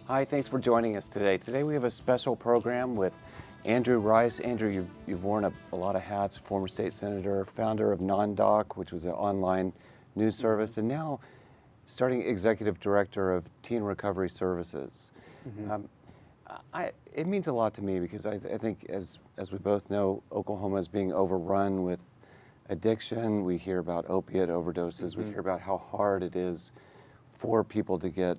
Hi, thanks for joining us today. Today we have a special program with Andrew Rice. Andrew, you've worn a lot of hats, former state senator, founder of Non-Doc, which was an online news service, and now starting executive director of Teen Recovery Services. It means a lot to me because I think, as we both know, Oklahoma is being overrun with addiction. We hear about opiate overdoses. We hear about how hard it is for people to get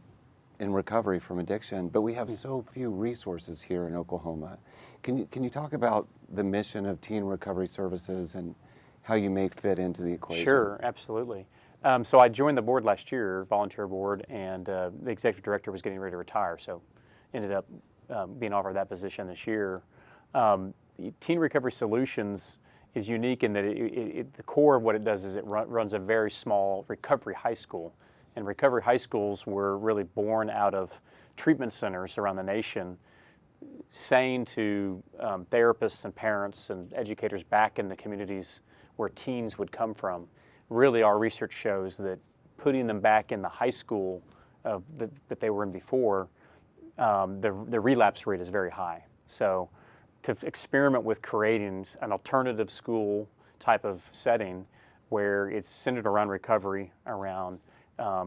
in recovery from addiction, but we have so few resources here in Oklahoma. Can you talk about the mission of Teen Recovery Services and how you may fit into the equation? Sure, absolutely. So I joined the board last year, volunteer board, and the executive director was getting ready to retire, so ended up being offered that position this year. Teen Recovery Solutions is unique in that the core of what it does is it runs a very small recovery high school. And recovery high schools were really born out of treatment centers around the nation, saying to therapists and parents and educators back in the communities where teens would come from, really our research shows that putting them back in the high school that they were in before, the relapse rate is very high. So to experiment with creating an alternative school type of setting where it's centered around recovery, around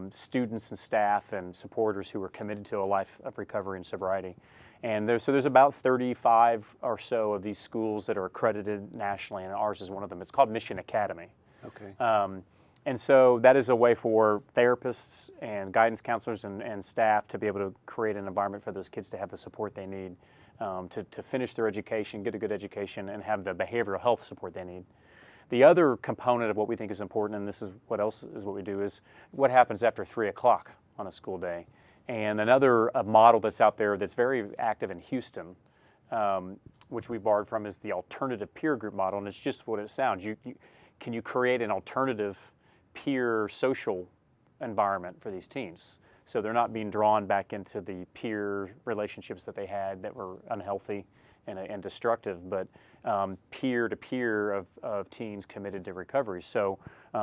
students and staff and supporters who are committed to a life of recovery and sobriety. And there's about 35 or so of these schools that are accredited nationally, and ours is one of them. It's called Mission Academy. Okay. And so that is a way for therapists and guidance counselors and staff to be able to create an environment for those kids to have the support they need to finish their education, get a good education, and have the behavioral health support they need. The other component of what we think is important, and this is what we do, is what happens after 3 o'clock on a school day. And another model that's out there that's very active in Houston, which we borrowed from, is the alternative peer group model, and it's just what it sounds. Can you create an alternative peer social environment for these teens? So they're not being drawn back into the peer relationships that they had that were unhealthy and destructive, but peer-to-peer of teens committed to recovery. So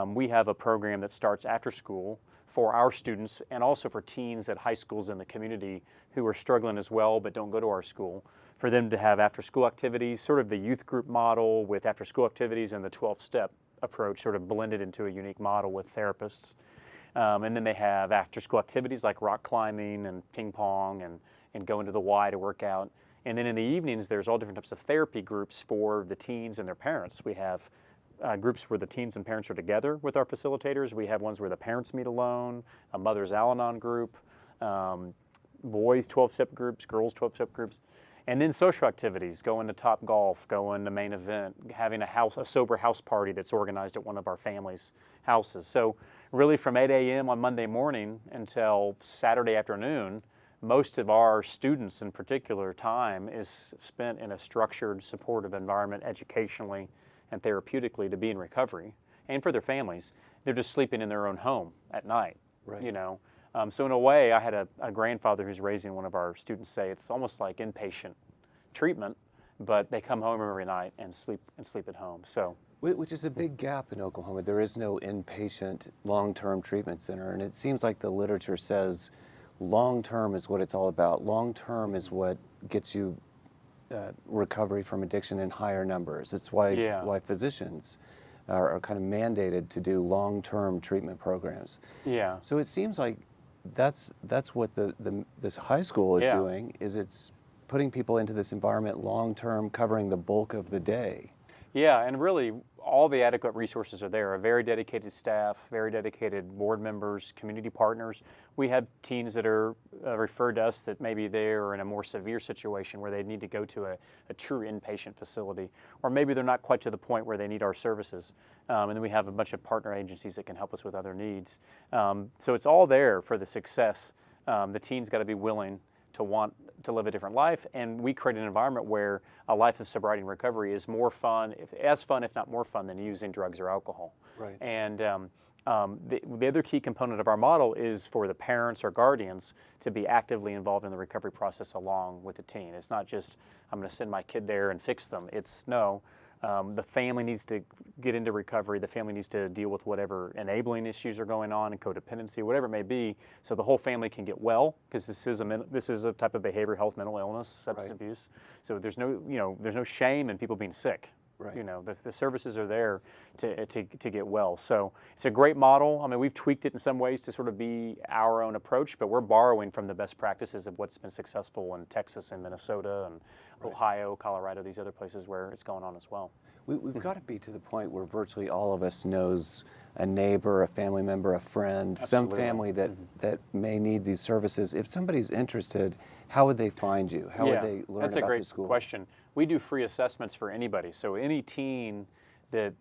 we have a program that starts after school for our students and also for teens at high schools in the community who are struggling as well but don't go to our school, for them to have after-school activities, sort of the youth group model with after-school activities and the 12-step approach sort of blended into a unique model with therapists. And then they have after-school activities like rock climbing and ping pong and going to the Y to work out. And then in the evenings, there's all different types of therapy groups for the teens and their parents. We have groups where the teens and parents are together with our facilitators. We have ones where the parents meet alone, a Mother's Al-Anon group, boys 12-step groups, girls 12-step groups. And then social activities, going to Top Golf, going to Main Event, having a sober house party that's organized at one of our families' houses. So really from 8 a.m. on Monday morning until Saturday afternoon, most of our students in particular time is spent in a structured, supportive environment educationally and therapeutically to be in recovery. And for their families, they're just sleeping in their own home at night, Right. you know. So in a way, I had a grandfather who's raising one of our students say it's almost like inpatient treatment, but they come home every night and sleep at home. So, Which is a big gap in Oklahoma. There is no inpatient long-term treatment center, and it seems like the literature says long-term is what it's all about. Long-term is what gets you recovery from addiction in higher numbers. It's why physicians are kind of mandated to do long-term treatment programs. yeah. So it seems like that's what this high school is doing, is it's putting people into this environment long-term, covering the bulk of the day. Yeah, and really all the adequate resources are there. A very dedicated staff, very dedicated board members, community partners. We have teens that are referred to us that maybe they're in a more severe situation where they need to go to a true inpatient facility, or maybe they're not quite to the point where they need our services. And then we have a bunch of partner agencies that can help us with other needs. So it's all there for the success. The teens got to be willing to want to live a different life, and we create an environment where a life of sobriety and recovery is more fun, if not more fun, than using drugs or alcohol. Right. And the other key component of our model is for the parents or guardians to be actively involved in the recovery process along with the teen. It's not just, I'm going to send my kid there and fix them. It's no, The family needs to get into recovery. The family needs to deal with whatever enabling issues are going on and codependency, whatever it may be, so the whole family can get well. Because this is a type of behavioral health, mental illness, substance abuse. So there's no shame in people being sick. Right. You know, the services are there to get well. So it's a great model. I mean, we've tweaked it in some ways to sort of be our own approach, but we're borrowing from the best practices of what's been successful in Texas and Minnesota and Ohio, Colorado, these other places where it's going on as well. We've got to be to the point where virtually all of us knows a neighbor, a family member, a friend, some family that may need these services. If somebody's interested, how would they find you? How would they learn that's a about great the school? question. We do free assessments for anybody. So any teen that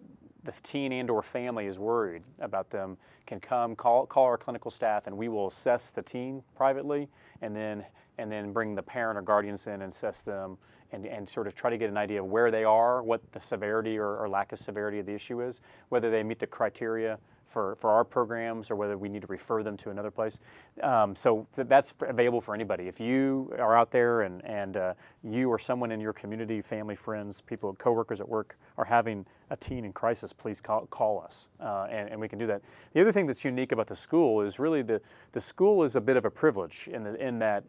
the teen and or family is worried about them can come call our clinical staff, and we will assess the teen privately, and then bring the parent or guardians in and assess them and sort of try to get an idea of where they are, what the severity or lack of severity of the issue is, whether they meet the criteria for our programs or whether we need to refer them to another place. So that's available for anybody. If you are out there and you or someone in your community, family, friends, people, coworkers at work are having a teen in crisis, please call us, and we can do that. The other thing that's unique about the school is really the school is a bit of a privilege in that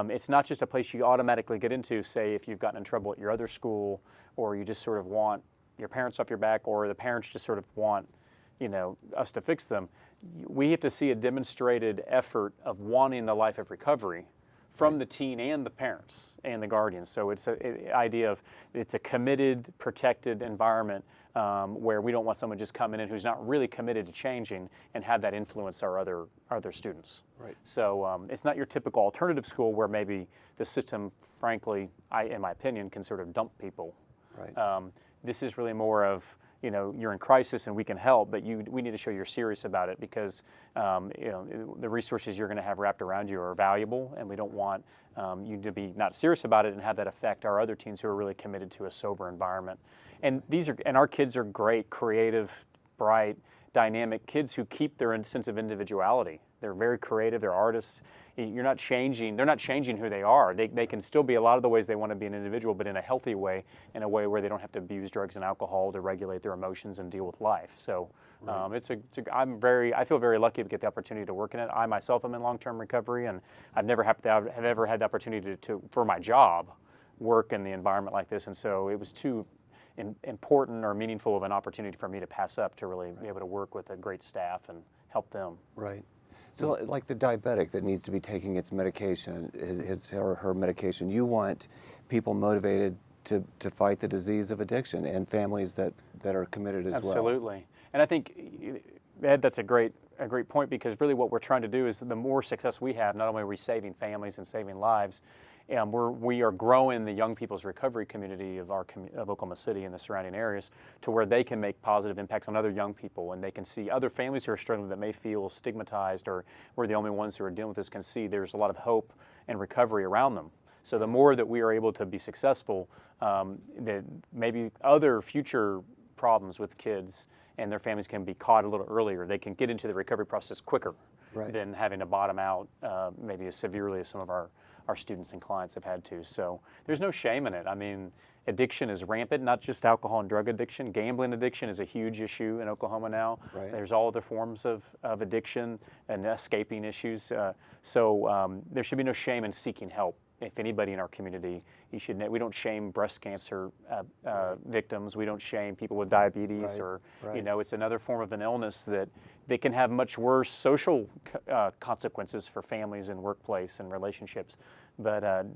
it's not just a place you automatically get into, say, if you've gotten in trouble at your other school, or you just sort of want your parents off your back, or the parents just sort of want, us to fix them. We have to see a demonstrated effort of wanting the life of recovery from the teen and the parents and the guardians. So it's an idea of it's a committed, protected environment where we don't want someone just coming in who's not really committed to changing and have that influence our other students. Right. So it's not your typical alternative school where maybe the system, frankly, in my opinion, can sort of dump people. Right. This is really more of, you're in crisis and we can help, but we need to show you're serious about it because the resources you're going to have wrapped around you are valuable, and we don't want you to be not serious about it and have that affect our other teens who are really committed to a sober environment. And our kids are great, creative, bright, dynamic kids who keep their sense of individuality. They're very creative. They're artists. They're not changing who they are. They can still be a lot of the ways they want to be an individual, but in a healthy way, in a way where they don't have to abuse drugs and alcohol to regulate their emotions and deal with life. So I feel very lucky to get the opportunity to work in it. I myself am in long-term recovery, and I've never have ever had the opportunity to for my job, work in the environment like this. And so it was too important or meaningful of an opportunity for me to pass up to really be able to work with a great staff and help them. Right. So like the diabetic that needs to be taking its medication, his or her medication, you want people motivated to fight the disease of addiction, and families that are committed as well. Absolutely. And I think, Ed, that's a great point, because really what we're trying to do is the more success we have, not only are we saving families and saving lives, we are growing the young people's recovery community of Oklahoma City and the surrounding areas to where they can make positive impacts on other young people, and they can see other families who are struggling that may feel stigmatized, or we're the only ones who are dealing with this, can see there's a lot of hope and recovery around them. So the more that we are able to be successful, that maybe other future problems with kids and their families can be caught a little earlier. They can get into the recovery process quicker than having to bottom out maybe as severely as some of our students and clients have had to. So there's no shame in it. I mean, addiction is rampant, not just alcohol and drug addiction. Gambling addiction is a huge issue in Oklahoma now. Right. There's all other forms of addiction and escaping issues. So there should be no shame in seeking help. If anybody in our community, we don't shame breast cancer victims. We don't shame people with diabetes, it's another form of an illness that they can have much worse social consequences for families and workplace and relationships. But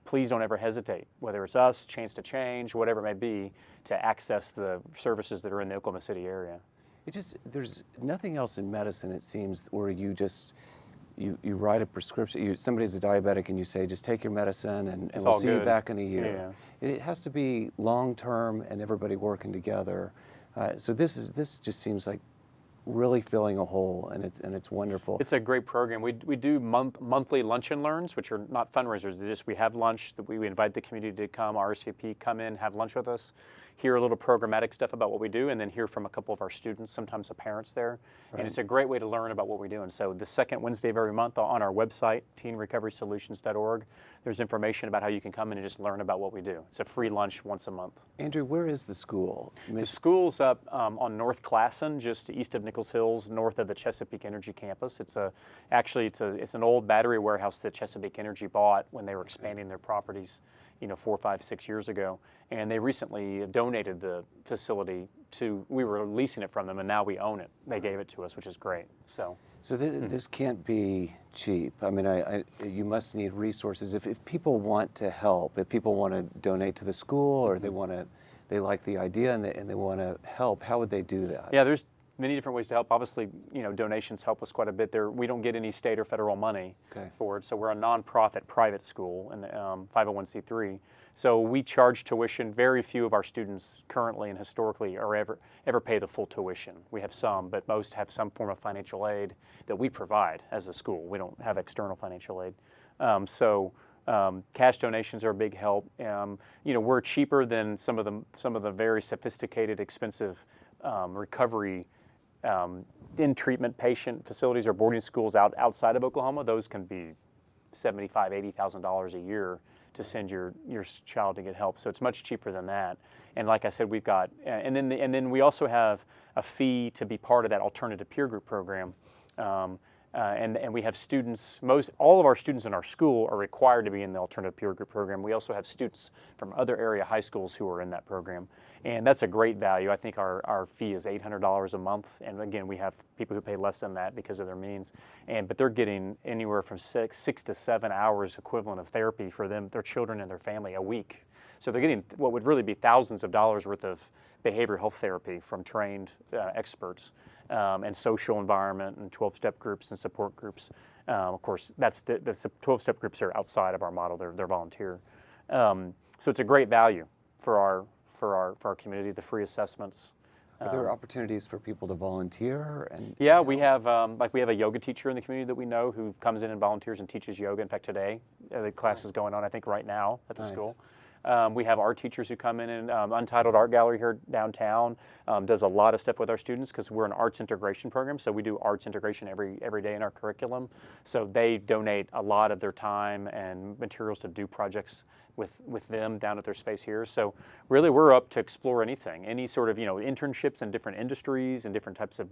please don't ever hesitate, whether it's us, Chance to Change, whatever it may be, to access the services that are in the Oklahoma City area. There's nothing else in medicine, it seems, where you you write a prescription, somebody's a diabetic and you say, just take your medicine and we'll see you back in a year. Yeah. It has to be long-term and everybody working together. So this just seems like really filling a hole, and it's wonderful. It's a great program. We do monthly lunch and learns, which are not fundraisers. We have lunch that we invite the community to come, RSVP, come in, have lunch with us. hear a little programmatic stuff about what we do, and then hear from a couple of our students, sometimes the parents there. Right. And it's a great way to learn about what we do. And so the second Wednesday of every month on our website, teenrecoverysolutions.org, there's information about how you can come in and just learn about what we do. It's a free lunch once a month. Andrew, where is the school? The school's up on North Classen, just east of Nichols Hills, north of the Chesapeake Energy campus. It's an old battery warehouse that Chesapeake Energy bought when they were expanding their properties, 4, 5, 6 years ago. And they recently donated the facility we were leasing it from them, and now we own it. They gave it to us, which is great. So this can't be cheap. I mean, you must need resources. If people want to help, if people want to donate to the school, or they like the idea and they want to help, how would they do that? Yeah, there's many different ways to help. Obviously, donations help us quite a bit. We don't get any state or federal money for it, so we're a nonprofit private school and 501c3. So we charge tuition. Very few of our students currently and historically are ever pay the full tuition. We have some, but most have some form of financial aid that we provide as a school. We don't have external financial aid. Cash donations are a big help. We're cheaper than some of the very sophisticated, expensive recovery in-treatment patient facilities or boarding schools outside of Oklahoma. Those can be $75,000, $80,000 a year to send your child to get help. So it's much cheaper than that. And like I said, we've got, and then we also have a fee to be part of that alternative peer group program. And we have students, all of our students in our school are required to be in the alternative peer group program. We also have students from other area high schools who are in that program. And that's a great value. I think our fee is $800 a month. And again, we have people who pay less than that because of their means. But they're getting anywhere from 6 to 7 hours equivalent of therapy for them, their children and their family a week. So they're getting what would really be thousands of dollars worth of behavioral health therapy from trained experts. And social environment and 12-step groups and support groups. Of course, the 12-step groups are outside of our model. They're volunteer. So it's a great value for our community. The free assessments. Are there opportunities for people to volunteer? Yeah, we have a yoga teacher in the community that we know who comes in and volunteers and teaches yoga. In fact, today the class is going on. I think right now at the school. We have art teachers who come in, and Untitled Art Gallery here downtown does a lot of stuff with our students because we're an arts integration program. So we do arts integration every day in our curriculum. So they donate a lot of their time and materials to do projects with them down at their space here. So really we're up to explore anything, any sort of internships in different industries and different types of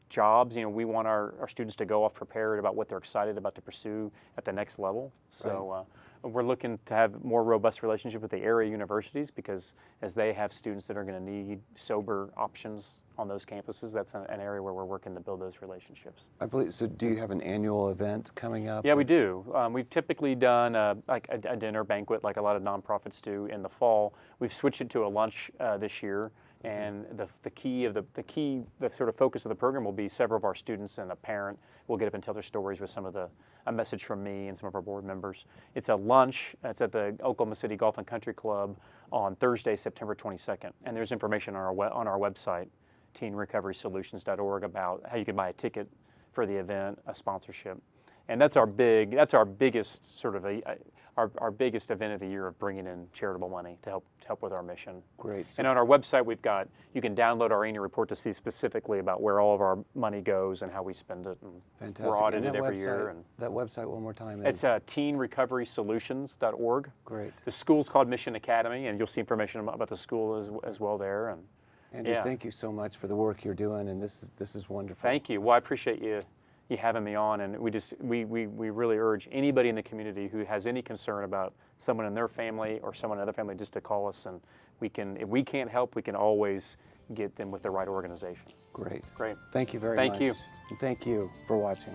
jobs. We want our students to go off prepared about what they're excited about to pursue at the next level. So. We're looking to have more robust relationship with the area universities because as they have students that are going to need sober options on those campuses, that's an area where we're working to build those relationships. I believe so. Do you have an annual event coming up? Yeah, we do. We've typically done like a dinner banquet, like a lot of nonprofits do in the fall. We've switched it to a lunch this year. And the sort of focus of the program will be several of our students and a parent will get up and tell their stories with a message from me and some of our board members. It's a lunch. It's at the Oklahoma City Golf and Country Club on Thursday, September 22nd. And there's information on our website, teenrecoverysolutions.org, about how you can buy a ticket for the event, a sponsorship. And that's our biggest sort of our biggest event of the year of bringing in charitable money to help with our mission. Great. And on our website, you can download our annual report to see specifically about where all of our money goes and how we spend it. And fantastic. We're audited every year. And that website one more time it's is? teenrecoverysolutions.org. Great. The school's called Mission Academy, and you'll see information about the school as well there. And Andrew, thank you so much for the work you're doing, and this is wonderful. Thank you. Well, I appreciate you having me on, and we really urge anybody in the community who has any concern about someone in their family or someone in another family just to call us, and if we can't help, we can always get them with the right organization. Great. Great. Thank you very much. Thank you. And thank you for watching.